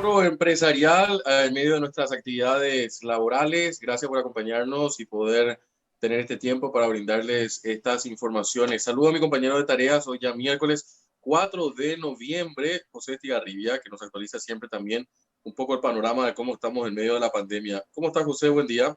Foro Empresarial en medio de nuestras actividades laborales. Gracias por acompañarnos y poder tener este tiempo para brindarles estas informaciones. Saludo a mi compañero de tareas, hoy ya miércoles 4 de noviembre, José Estigarribia, que nos actualiza siempre también un poco el panorama de cómo estamos en medio de la pandemia. ¿Cómo está, José? Buen día.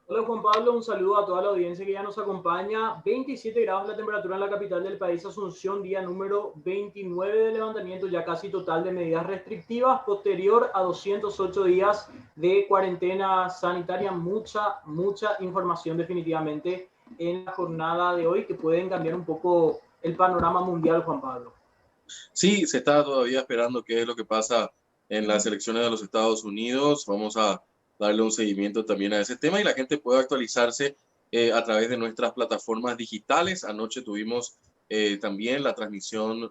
Hola Juan Pablo, un saludo a toda la audiencia que ya nos acompaña. 27 grados la temperatura en la capital del país, Asunción, día número 29 de levantamiento ya casi total de medidas restrictivas, posterior a 208 días de cuarentena sanitaria. Mucha información definitivamente en la jornada de hoy que pueden cambiar un poco el panorama mundial, Juan Pablo. Sí, se está todavía esperando qué es lo que pasa en las elecciones de los Estados Unidos. Vamos a darle un seguimiento también a ese tema y la gente puede actualizarse a través de nuestras plataformas digitales. Anoche tuvimos también la transmisión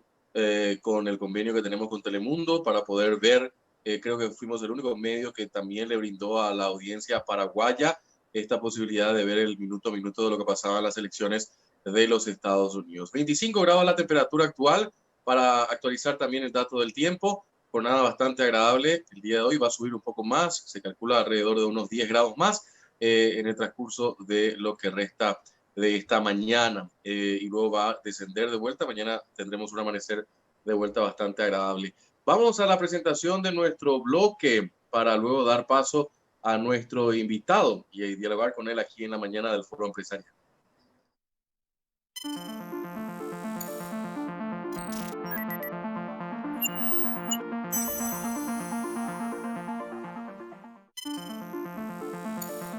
con el convenio que tenemos con Telemundo para poder ver, creo que fuimos el único medio que también le brindó a la audiencia paraguaya esta posibilidad de ver el minuto a minuto de lo que pasaba en las elecciones de los Estados Unidos. 25 grados la temperatura actual. Para actualizar también el dato del tiempo, jornada bastante agradable. El día de hoy va a subir un poco más, se calcula alrededor de unos 10 grados más en el transcurso de lo que resta de esta mañana. Y luego va a descender de vuelta. Mañana tendremos un amanecer de vuelta bastante agradable. Vamos a la presentación de nuestro bloque para luego dar paso a nuestro invitado y dialogar con él aquí en la mañana del Foro Empresarial.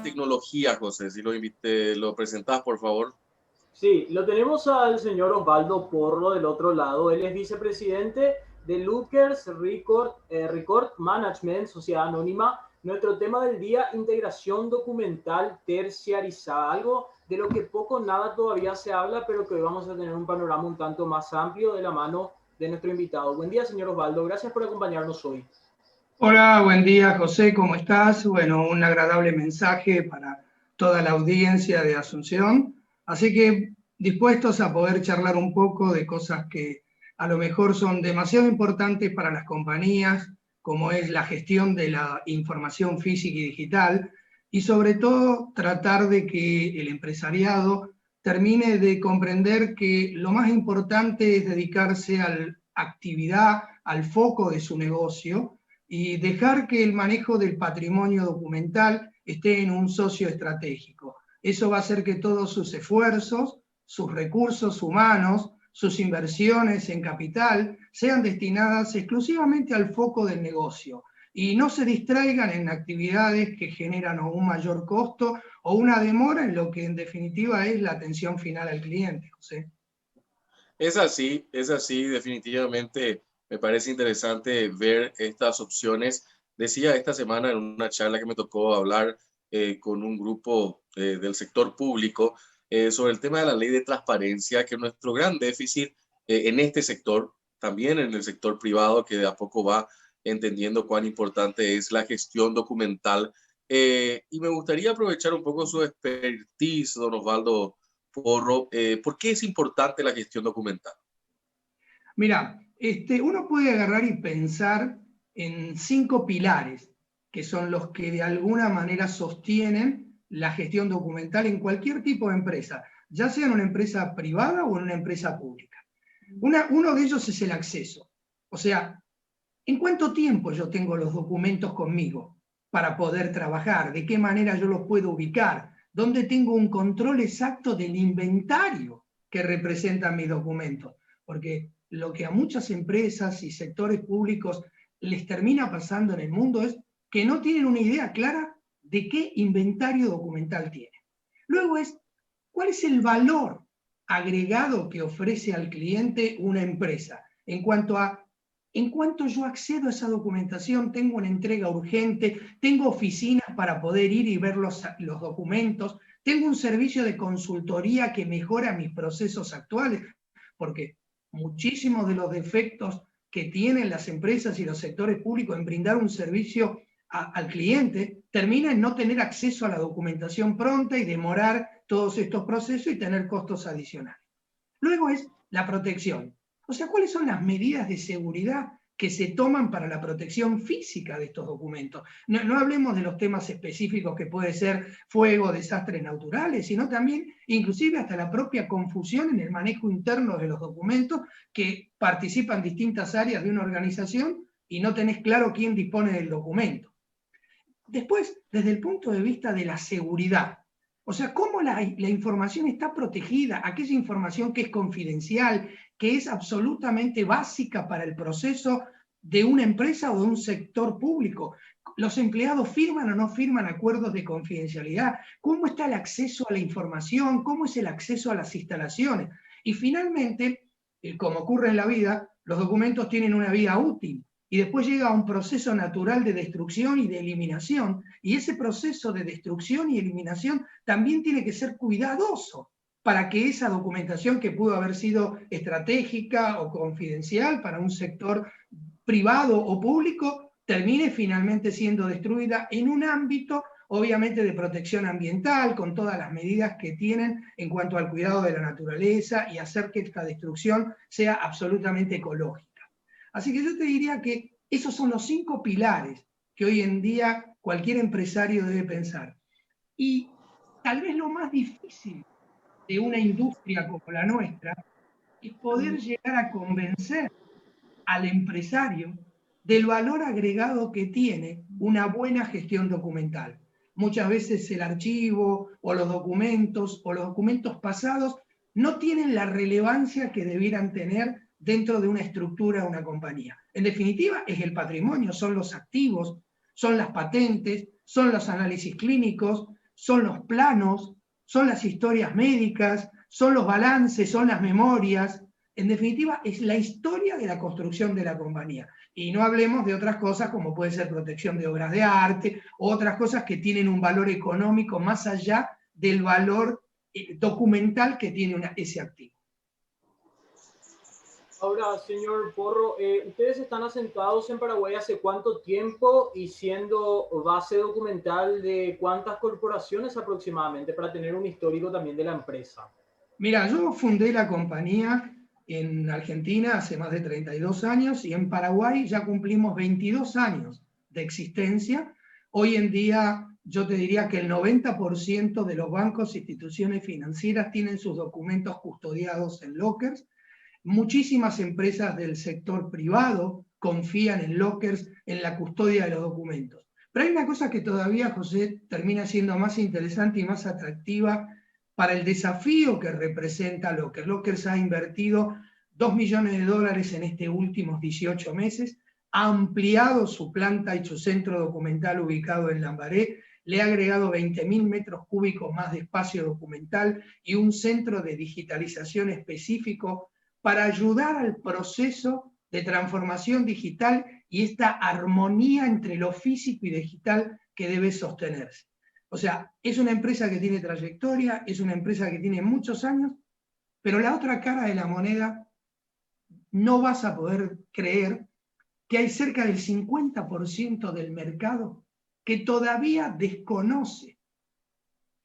Tecnología, José, si lo presentás, por favor. Sí, lo tenemos al señor Osvaldo Porro del otro lado. Él es vicepresidente de Lookers Record Management, Sociedad Anónima. Nuestro tema del día, integración documental terciarizada, algo de lo que poco nada todavía se habla, pero que hoy vamos a tener un panorama un tanto más amplio de la mano de nuestro invitado. Buen día, señor Osvaldo. Gracias por acompañarnos hoy. Hola, buen día, José. ¿Cómo estás? Bueno, un agradable mensaje para toda la audiencia de Asunción. Así que dispuestos a poder charlar un poco de cosas que a lo mejor son demasiado importantes para las compañías, como es la gestión de la información física y digital, y sobre todo tratar de que el empresariado termine de comprender que lo más importante es dedicarse a la actividad, al foco de su negocio, y dejar que el manejo del patrimonio documental esté en un socio estratégico. Eso va a hacer que todos sus esfuerzos, sus recursos humanos, sus inversiones en capital sean destinadas exclusivamente al foco del negocio y no se distraigan en actividades que generan o un mayor costo o una demora en lo que en definitiva es la atención final al cliente, José. Es así, definitivamente me parece interesante ver estas opciones. Decía esta semana en una charla que me tocó hablar con un grupo del sector público sobre el tema de la ley de transparencia, que nuestro gran déficit en este sector, también en el sector privado, que de a poco va entendiendo cuán importante es la gestión documental. Y me gustaría aprovechar un poco su expertise, don Osvaldo Porro. ¿Por qué es importante la gestión documental? Mira, uno puede agarrar y pensar en 5 pilares, que son los que de alguna manera sostienen la gestión documental en cualquier tipo de empresa, ya sea en una empresa privada o en una empresa pública. Uno de ellos es el acceso. O sea, ¿en cuánto tiempo yo tengo los documentos conmigo para poder trabajar? ¿De qué manera yo los puedo ubicar? ¿Dónde tengo un control exacto del inventario que representan mis documentos? Porque lo que a muchas empresas y sectores públicos les termina pasando en el mundo es que no tienen una idea clara de qué inventario documental tienen. Luego es, ¿cuál es el valor agregado que ofrece al cliente una empresa? En cuanto yo accedo a esa documentación, tengo una entrega urgente, tengo oficinas para poder ir y ver los documentos, tengo un servicio de consultoría que mejora mis procesos actuales, porque muchísimos de los defectos que tienen las empresas y los sectores públicos en brindar un servicio al cliente termina en no tener acceso a la documentación pronta y demorar todos estos procesos y tener costos adicionales. Luego es la protección. O sea, ¿cuáles son las medidas de seguridad que se toman para la protección física de estos documentos. No hablemos de los temas específicos que puede ser fuego, desastres naturales, sino también inclusive hasta la propia confusión en el manejo interno de los documentos, que participan distintas áreas de una organización y no tenés claro quién dispone del documento. Después, desde el punto de vista de la seguridad, o sea, cómo la información está protegida, aquella información que es confidencial, que es absolutamente básica para el proceso de una empresa o de un sector público. ¿Los empleados firman o no firman acuerdos de confidencialidad? ¿Cómo está el acceso a la información? ¿Cómo es el acceso a las instalaciones? Y finalmente, como ocurre en la vida, los documentos tienen una vida útil. Y después llega a un proceso natural de destrucción y de eliminación, y ese proceso de destrucción y eliminación también tiene que ser cuidadoso para que esa documentación que pudo haber sido estratégica o confidencial para un sector privado o público termine finalmente siendo destruida en un ámbito obviamente de protección ambiental, con todas las medidas que tienen en cuanto al cuidado de la naturaleza y hacer que esta destrucción sea absolutamente ecológica. Así que yo te diría que esos son los 5 pilares que hoy en día cualquier empresario debe pensar. Y tal vez lo más difícil de una industria como la nuestra es poder llegar a convencer al empresario del valor agregado que tiene una buena gestión documental. Muchas veces el archivo o los documentos pasados no tienen la relevancia que debieran tener dentro de una estructura o una compañía. En definitiva, es el patrimonio, son los activos, son las patentes, son los análisis clínicos, son los planos, son las historias médicas, son los balances, son las memorias. En definitiva, es la historia de la construcción de la compañía. Y no hablemos de otras cosas como puede ser protección de obras de arte, o otras cosas que tienen un valor económico más allá del valor documental que tiene ese activo. Ahora, señor Porro, ustedes están asentados en Paraguay ¿hace cuánto tiempo y siendo base documental de cuántas corporaciones aproximadamente para tener un histórico también de la empresa? Mira, yo fundé la compañía en Argentina hace más de 32 años y en Paraguay ya cumplimos 22 años de existencia. Hoy en día yo te diría que el 90% de los bancos e instituciones financieras tienen sus documentos custodiados en lockers. Muchísimas empresas del sector privado confían en lockers, en la custodia de los documentos. Pero hay una cosa que todavía, José, termina siendo más interesante y más atractiva para el desafío que representa Lockers. Lockers ha invertido $2 millones en estos últimos 18 meses, ha ampliado su planta y su centro documental ubicado en Lambaré, le ha agregado 20.000 metros cúbicos más de espacio documental y un centro de digitalización específico para ayudar al proceso de transformación digital y esta armonía entre lo físico y digital que debe sostenerse. O sea, es una empresa que tiene trayectoria, es una empresa que tiene muchos años, pero la otra cara de la moneda, no vas a poder creer que hay cerca del 50% del mercado que todavía desconoce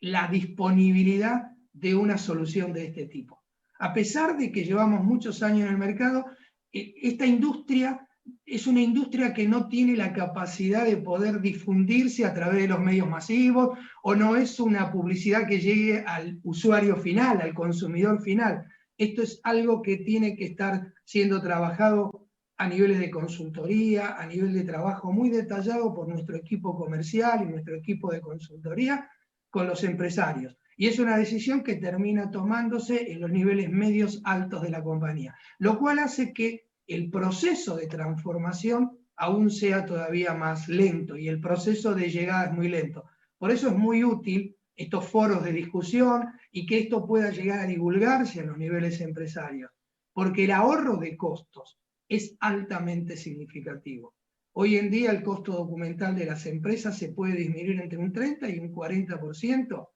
la disponibilidad de una solución de este tipo. A pesar de que llevamos muchos años en el mercado, esta industria es una industria que no tiene la capacidad de poder difundirse a través de los medios masivos, o no es una publicidad que llegue al usuario final, al consumidor final. Esto es algo que tiene que estar siendo trabajado a niveles de consultoría, a nivel de trabajo muy detallado por nuestro equipo comercial y nuestro equipo de consultoría con los empresarios. Y es una decisión que termina tomándose en los niveles medios altos de la compañía, lo cual hace que el proceso de transformación aún sea todavía más lento y el proceso de llegada es muy lento. Por eso es muy útil estos foros de discusión y que esto pueda llegar a divulgarse en los niveles empresarios, porque el ahorro de costos es altamente significativo. Hoy en día el costo documental de las empresas se puede disminuir entre un 30 y un 40%,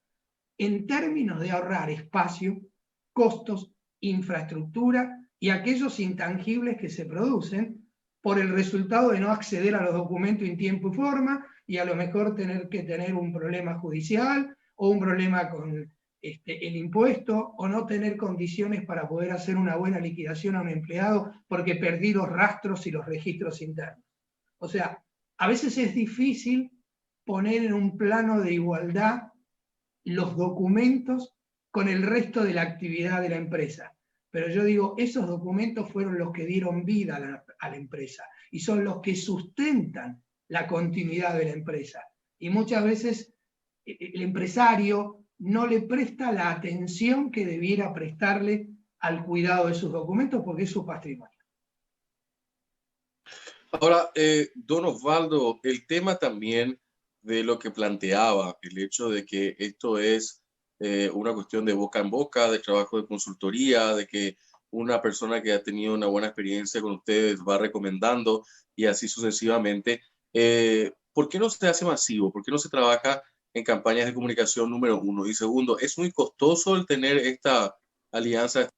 en términos de ahorrar espacio, costos, infraestructura y aquellos intangibles que se producen por el resultado de no acceder a los documentos en tiempo y forma y a lo mejor tener que tener un problema judicial o un problema con el impuesto o no tener condiciones para poder hacer una buena liquidación a un empleado porque perdí los rastros y los registros internos. O sea, a veces es difícil poner en un plano de igualdad los documentos con el resto de la actividad de la empresa. Pero yo digo, esos documentos fueron los que dieron vida a la empresa y son los que sustentan la continuidad de la empresa. Y muchas veces el empresario no le presta la atención que debiera prestarle al cuidado de sus documentos porque es su patrimonio. Ahora, don Osvaldo, el tema también de lo que planteaba, el hecho de que esto es una cuestión de boca en boca, de trabajo de consultoría, de que una persona que ha tenido una buena experiencia con ustedes va recomendando y así sucesivamente. ¿Por qué no se hace masivo? ¿Por qué no se trabaja en campañas de comunicación, número uno? Y segundo, ¿es muy costoso el tener esta alianza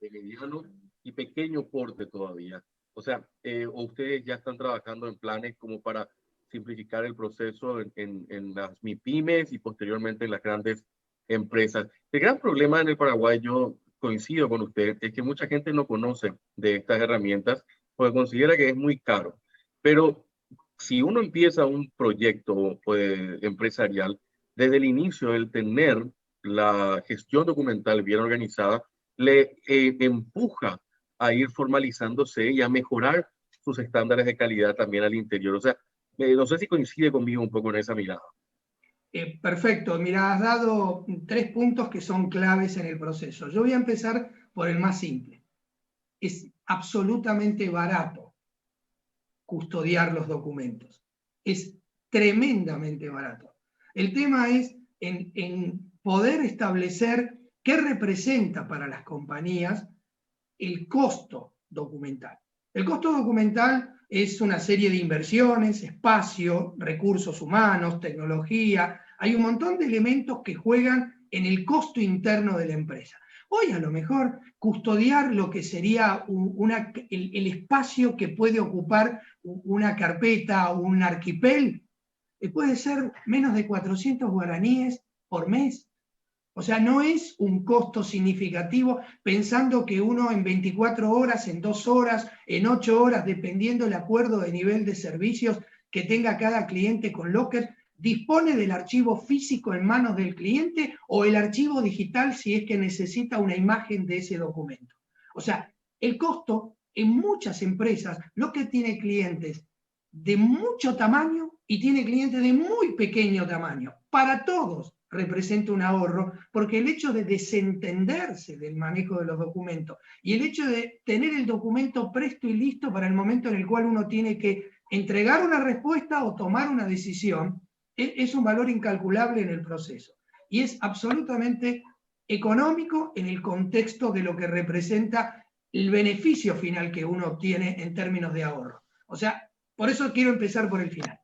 de mediano y pequeño porte todavía? O sea, ¿o ustedes ya están trabajando en planes como para simplificar el proceso en las MIPYMES y posteriormente en las grandes empresas? El gran problema en el Paraguay, yo coincido con usted, es que mucha gente no conoce de estas herramientas porque considera que es muy caro. Pero si uno empieza un proyecto empresarial, desde el inicio, el tener la gestión documental bien organizada, le empuja a ir formalizándose y a mejorar sus estándares de calidad también al interior. O sea, no sé si coincide conmigo un poco en esa mirada. Perfecto, mira, has dado 3 puntos que son claves en el proceso. Yo voy a empezar por el más simple. Es absolutamente barato custodiar los documentos. Es tremendamente barato. El tema es en poder establecer qué representa para las compañías el costo documental. El costo documental es una serie de inversiones, espacio, recursos humanos, tecnología. Hay un montón de elementos que juegan en el costo interno de la empresa. Hoy a lo mejor custodiar lo que sería el espacio que puede ocupar una carpeta o un arquipel puede ser menos de 400 guaraníes por mes. O sea, no es un costo significativo pensando que uno en 24 horas, en 2 horas, en 8 horas, dependiendo del acuerdo de nivel de servicios que tenga cada cliente con Locker, dispone del archivo físico en manos del cliente o el archivo digital si es que necesita una imagen de ese documento. O sea, el costo en muchas empresas, Locker tiene clientes de mucho tamaño y tiene clientes de muy pequeño tamaño. Para todos representa un ahorro, porque el hecho de desentenderse del manejo de los documentos y el hecho de tener el documento presto y listo para el momento en el cual uno tiene que entregar una respuesta o tomar una decisión, es un valor incalculable en el proceso. Y es absolutamente económico en el contexto de lo que representa el beneficio final que uno obtiene en términos de ahorro. O sea, por eso quiero empezar por el final.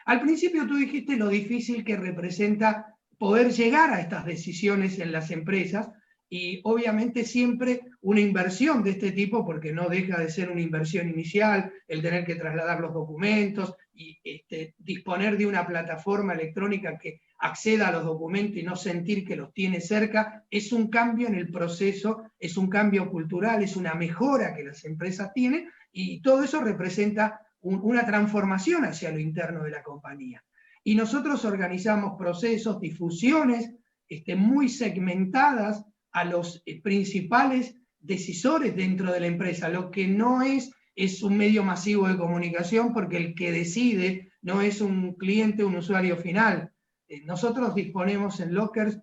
Al principio tú dijiste lo difícil que representa poder llegar a estas decisiones en las empresas y obviamente siempre una inversión de este tipo, porque no deja de ser una inversión inicial, el tener que trasladar los documentos y disponer de una plataforma electrónica que acceda a los documentos y no sentir que los tiene cerca, es un cambio en el proceso, es un cambio cultural, es una mejora que las empresas tienen y todo eso representa una transformación hacia lo interno de la compañía. Y nosotros organizamos procesos, difusiones muy segmentadas a los principales decisores dentro de la empresa. Lo que no es un medio masivo de comunicación porque el que decide no es un cliente, un usuario final. Nosotros disponemos en Lockers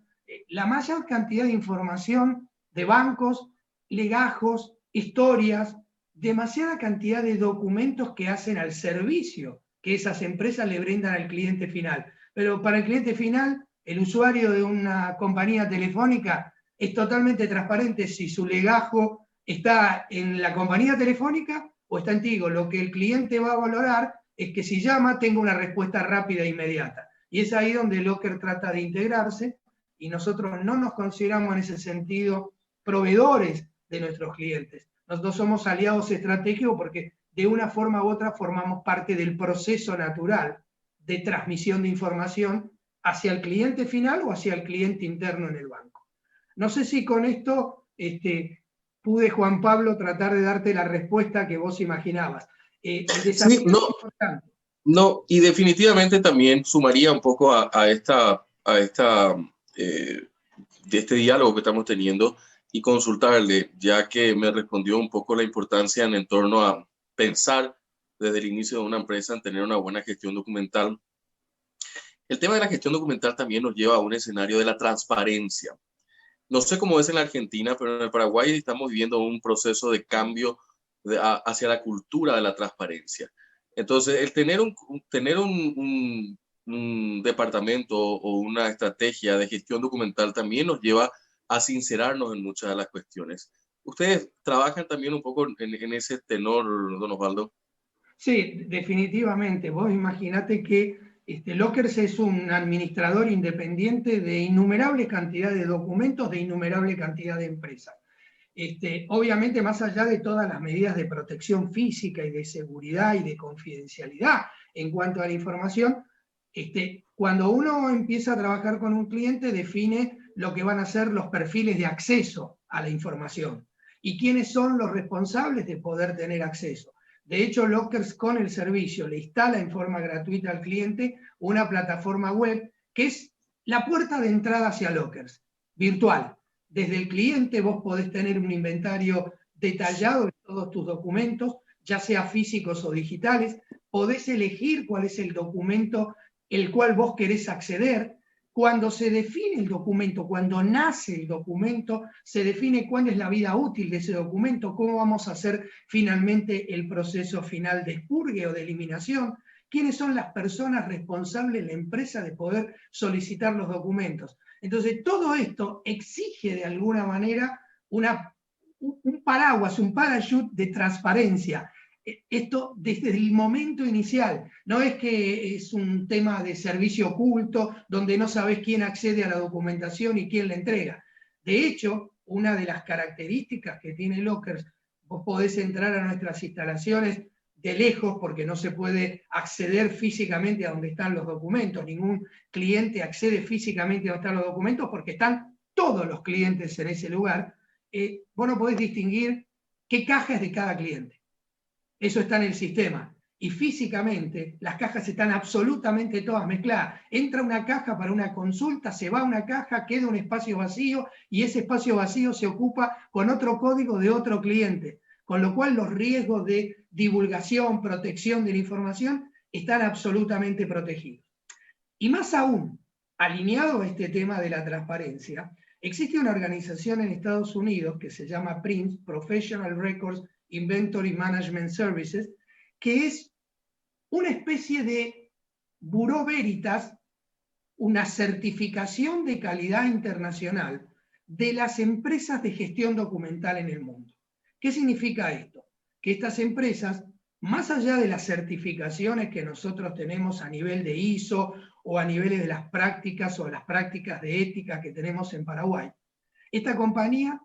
la mayor cantidad de información de bancos, legajos, historias, demasiada cantidad de documentos que hacen al servicio que esas empresas le brindan al cliente final. Pero para el cliente final, el usuario de una compañía telefónica es totalmente transparente si su legajo está en la compañía telefónica o está en Tigo. Lo que el cliente va a valorar es que si llama tenga una respuesta rápida e inmediata. Y es ahí donde Locker trata de integrarse y nosotros no nos consideramos en ese sentido proveedores de nuestros clientes. Nosotros somos aliados estratégicos porque de una forma u otra formamos parte del proceso natural de transmisión de información hacia el cliente final o hacia el cliente interno en el banco. No sé si con esto pude, Juan Pablo, tratar de darte la respuesta que vos imaginabas. El desafío Sí, no, es importante. no, y definitivamente también sumaría un poco a de este diálogo que estamos teniendo y consultarle, ya que me respondió un poco la importancia en torno a pensar desde el inicio de una empresa en tener una buena gestión documental. El tema de la gestión documental también nos lleva a un escenario de la transparencia. No sé cómo es en la Argentina, pero en el Paraguay estamos viviendo un proceso de cambio hacia la cultura de la transparencia. Entonces, el tener un departamento o una estrategia de gestión documental también nos lleva a sincerarnos en muchas de las cuestiones. ¿Ustedes trabajan también un poco en ese tenor, don Osvaldo? Sí, definitivamente. Vos imaginate que Lockers es un administrador independiente de innumerable cantidad de documentos, de innumerable cantidad de empresas. Obviamente, más allá de todas las medidas de protección física y de seguridad y de confidencialidad en cuanto a la información, cuando uno empieza a trabajar con un cliente, define lo que van a ser los perfiles de acceso a la información y quiénes son los responsables de poder tener acceso. De hecho, Lockers con el servicio le instala en forma gratuita al cliente una plataforma web que es la puerta de entrada hacia Lockers, virtual. Desde el cliente vos podés tener un inventario detallado de todos tus documentos, ya sea físicos o digitales, podés elegir cuál es el documento el cual vos querés acceder. Cuando se define el documento, cuando nace el documento, se define cuál es la vida útil de ese documento, cómo vamos a hacer finalmente el proceso final de expurgue o de eliminación, quiénes son las personas responsables en la empresa de poder solicitar los documentos. Entonces, todo esto exige de alguna manera un paraguas, un parachute de transparencia. Esto desde el momento inicial, no es que es un tema de servicio oculto donde no sabes quién accede a la documentación y quién la entrega. De hecho, una de las características que tiene Lockers, vos podés entrar a nuestras instalaciones de lejos porque no se puede acceder físicamente a donde están los documentos, ningún cliente accede físicamente a donde están los documentos porque están todos los clientes en ese lugar. Vos no podés distinguir qué caja es de cada cliente. Eso está en el sistema. Y físicamente las cajas están absolutamente todas mezcladas. Entra una caja para una consulta, se va una caja, queda un espacio vacío y ese espacio vacío se ocupa con otro código de otro cliente. Con lo cual los riesgos de divulgación, protección de la información están absolutamente protegidos. Y más aún, alineado a este tema de la transparencia, existe una organización en Estados Unidos que se llama PRINCE, Professional Records Inventory Management Services, que es una especie de Bureau Veritas, una certificación de calidad internacional de las empresas de gestión documental en el mundo. ¿Qué significa esto? Que estas empresas, más allá de las certificaciones que nosotros tenemos a nivel de ISO o a niveles de las prácticas o las prácticas de ética que tenemos en Paraguay, esta compañía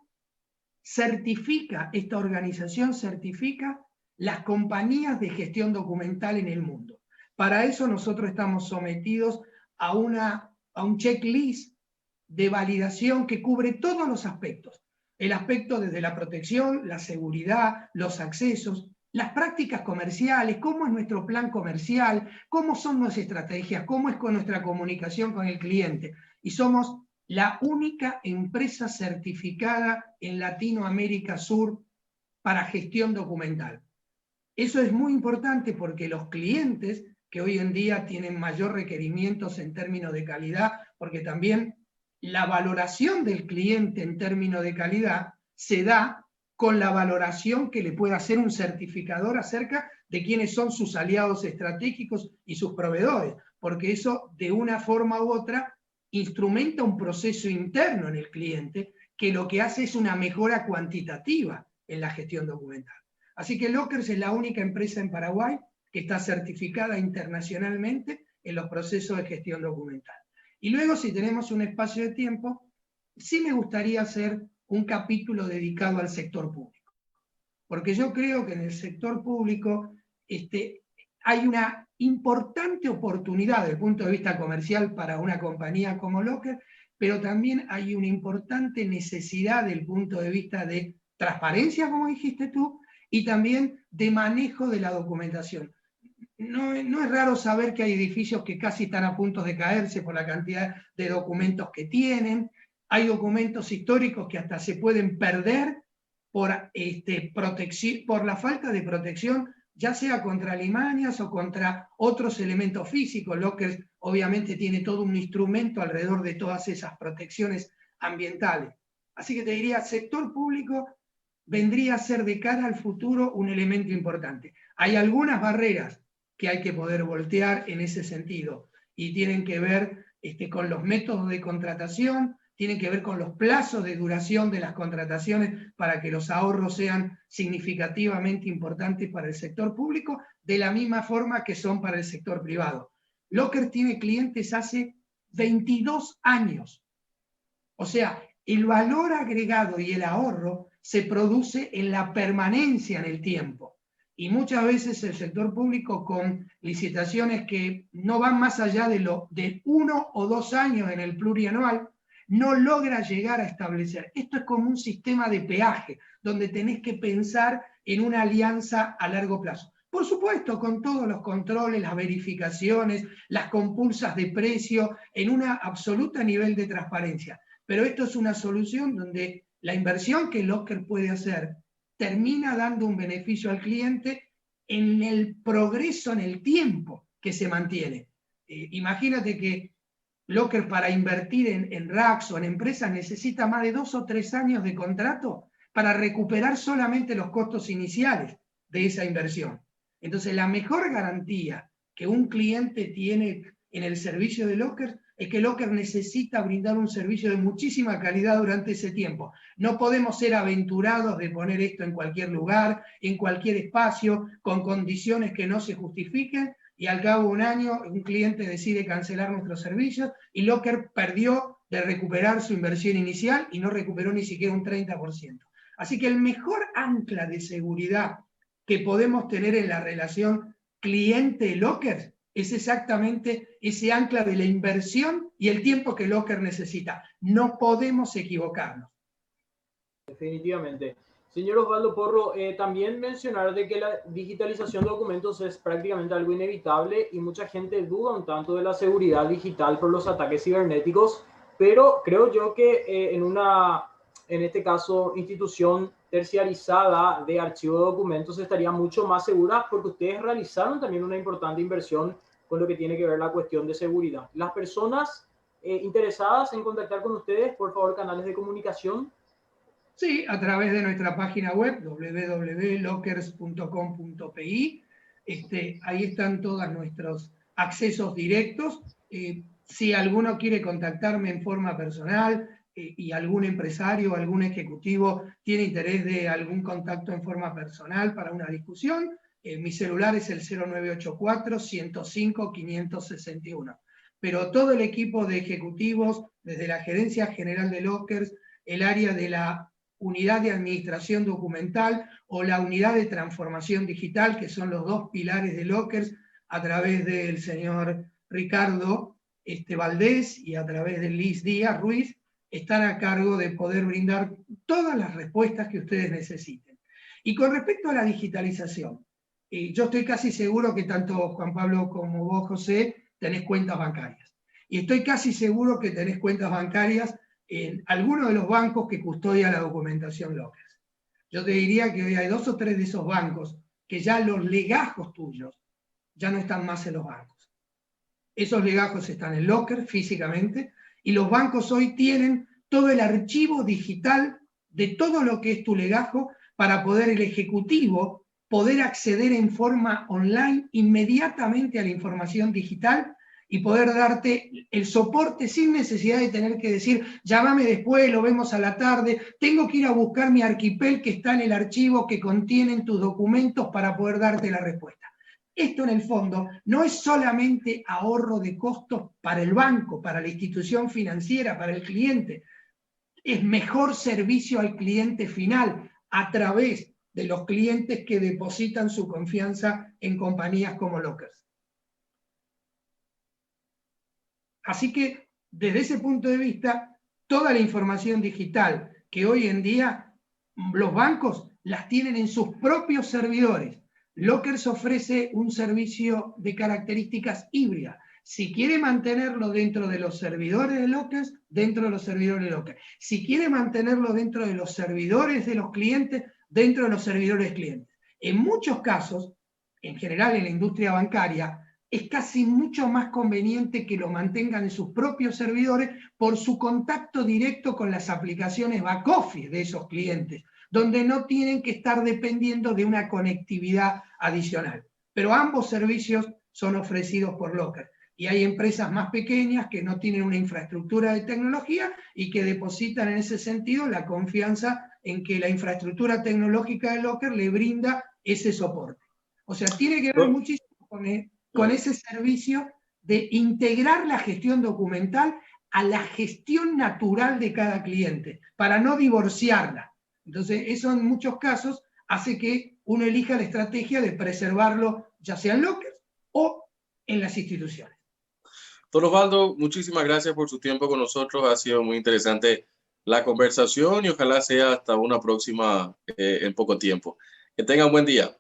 certifica, esta organización certifica las compañías de gestión documental en el mundo. Para eso nosotros estamos sometidos a un checklist de validación que cubre todos los aspectos. El aspecto desde la protección, la seguridad, los accesos, las prácticas comerciales, cómo es nuestro plan comercial, cómo son nuestras estrategias, cómo es con nuestra comunicación con el cliente. Y somos la única empresa certificada en Latinoamérica Sur para gestión documental. Eso es muy importante porque los clientes que hoy en día tienen mayor requerimientos en términos de calidad, porque también la valoración del cliente en términos de calidad se da con la valoración que le puede hacer un certificador acerca de quiénes son sus aliados estratégicos y sus proveedores, porque eso de una forma u otra instrumenta un proceso interno en el cliente que lo que hace es una mejora cuantitativa en la gestión documental. Así que Lockers es la única empresa en Paraguay que está certificada internacionalmente en los procesos de gestión documental. Y luego, si tenemos un espacio de tiempo, sí me gustaría hacer un capítulo dedicado al sector público. Porque yo creo que en el sector público hay una importante oportunidad desde el punto de vista comercial para una compañía como Locker, pero también hay una importante necesidad desde el punto de vista de transparencia, como dijiste tú, y también de manejo de la documentación. No es raro saber que hay edificios que casi están a punto de caerse por la cantidad de documentos que tienen. Hay documentos históricos que hasta se pueden perder por la falta de protección, ya sea contra alimañas o contra otros elementos físicos. Lockers obviamente tiene todo un instrumento alrededor de todas esas protecciones ambientales. Así que te diría, sector público vendría a ser de cara al futuro un elemento importante. Hay algunas barreras que hay que poder voltear en ese sentido, y tienen que ver con los métodos de contratación, tienen que ver con los plazos de duración de las contrataciones para que los ahorros sean significativamente importantes para el sector público, de la misma forma que son para el sector privado. Locker tiene clientes hace 22 años. O sea, el valor agregado y el ahorro se produce en la permanencia en el tiempo. Y muchas veces el sector público, con licitaciones que no van más allá de 1 o 2 años en el plurianual, no logra llegar a establecer. Esto es como un sistema de peaje, donde tenés que pensar en una alianza a largo plazo. Por supuesto, con todos los controles, las verificaciones, las compulsas de precio, en un absoluto nivel de transparencia. Pero esto es una solución donde la inversión que Locker puede hacer termina dando un beneficio al cliente en el progreso, en el tiempo que se mantiene. Imagínate que Locker, para invertir en racks o en empresas, necesita más de 2 o 3 años de contrato para recuperar solamente los costos iniciales de esa inversión. Entonces, la mejor garantía que un cliente tiene en el servicio de Locker es que Locker necesita brindar un servicio de muchísima calidad durante ese tiempo. No podemos ser aventurados de poner esto en cualquier lugar, en cualquier espacio, con condiciones que no se justifiquen, y al cabo de un año un cliente decide cancelar nuestros servicios y Locker perdió de recuperar su inversión inicial y no recuperó ni siquiera un 30%. Así que el mejor ancla de seguridad que podemos tener en la relación cliente-Locker es exactamente ese ancla de la inversión y el tiempo que Locker necesita. No podemos equivocarnos. Definitivamente. Señor Osvaldo Porro, también mencionar de que la digitalización de documentos es prácticamente algo inevitable y mucha gente duda un tanto de la seguridad digital por los ataques cibernéticos, pero creo yo que en este caso, institución terciarizada de archivo de documentos estaría mucho más segura, porque ustedes realizaron también una importante inversión con lo que tiene que ver la cuestión de seguridad. Las personas interesadas en contactar con ustedes, por favor, canales de comunicación. Sí, a través de nuestra página web, www.lockers.com.pi. Ahí están todos nuestros accesos directos. Si alguno quiere contactarme en forma personal y algún empresario o algún ejecutivo tiene interés de algún contacto en forma personal para una discusión, mi celular es el 0984-105-561. Pero todo el equipo de ejecutivos, desde la Gerencia General de Lockers, el área de la unidad de administración documental o la unidad de transformación digital, que son los 2 pilares de Lockers, a través del señor Ricardo Valdés y a través de Liz Díaz Ruiz, están a cargo de poder brindar todas las respuestas que ustedes necesiten. Y con respecto a la digitalización, yo estoy casi seguro que tanto Juan Pablo como vos, José, tenés cuentas bancarias. Y estoy casi seguro que tenés cuentas bancarias en alguno de los bancos que custodia la documentación Lockers. Yo te diría que hoy hay 2 o 3 de esos bancos que ya los legajos tuyos ya no están más en los bancos. Esos legajos están en Locker físicamente, y los bancos hoy tienen todo el archivo digital de todo lo que es tu legajo para poder el ejecutivo poder acceder en forma online inmediatamente a la información digital y poder darte el soporte sin necesidad de tener que decir, llámame después, lo vemos a la tarde, tengo que ir a buscar mi archipel que está en el archivo que contienen tus documentos para poder darte la respuesta. Esto en el fondo no es solamente ahorro de costos para el banco, para la institución financiera, para el cliente, es mejor servicio al cliente final a través de los clientes que depositan su confianza en compañías como Lockers. Así que, desde ese punto de vista, toda la información digital que hoy en día los bancos las tienen en sus propios servidores. Lockers ofrece un servicio de características híbridas. Si quiere mantenerlo dentro de los servidores de Lockers, dentro de los servidores de Lockers. Si quiere mantenerlo dentro de los servidores de los clientes, dentro de los servidores clientes. En muchos casos, en general en la industria bancaria, es casi mucho más conveniente que lo mantengan en sus propios servidores por su contacto directo con las aplicaciones back office de esos clientes, donde no tienen que estar dependiendo de una conectividad adicional. Pero ambos servicios son ofrecidos por Locker. Y hay empresas más pequeñas que no tienen una infraestructura de tecnología y que depositan en ese sentido la confianza en que la infraestructura tecnológica de Locker le brinda ese soporte. O sea, tiene que ver muchísimo con ese servicio de integrar la gestión documental a la gestión natural de cada cliente, para no divorciarla. Entonces, eso en muchos casos hace que uno elija la estrategia de preservarlo, ya sea en Lockers o en las instituciones. Don Osvaldo, muchísimas gracias por su tiempo con nosotros. Ha sido muy interesante la conversación y ojalá sea hasta una próxima en poco tiempo. Que tengan buen día.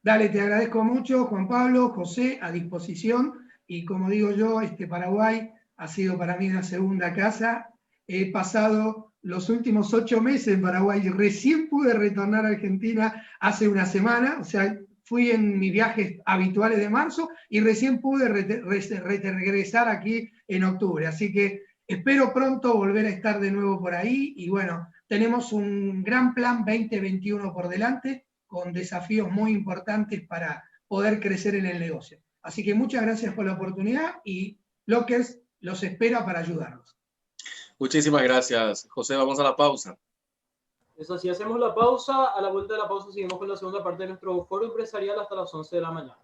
Dale, te agradezco mucho, Juan Pablo, José, a disposición. Y como digo yo, Paraguay ha sido para mí una segunda casa. He pasado los últimos 8 meses en Paraguay. Recién pude retornar a Argentina hace una semana, o sea, fui en mis viajes habituales de marzo y recién pude regresar aquí en octubre. Así que espero pronto volver a estar de nuevo por ahí. Y bueno, tenemos un gran plan 2021 por delante, con desafíos muy importantes para poder crecer en el negocio. Así que muchas gracias por la oportunidad y Lockers los espera para ayudarlos. Muchísimas gracias, José. Vamos a la pausa. Eso sí, hacemos la pausa. A la vuelta de la pausa seguimos con la segunda parte de nuestro foro empresarial hasta las 11 de la mañana.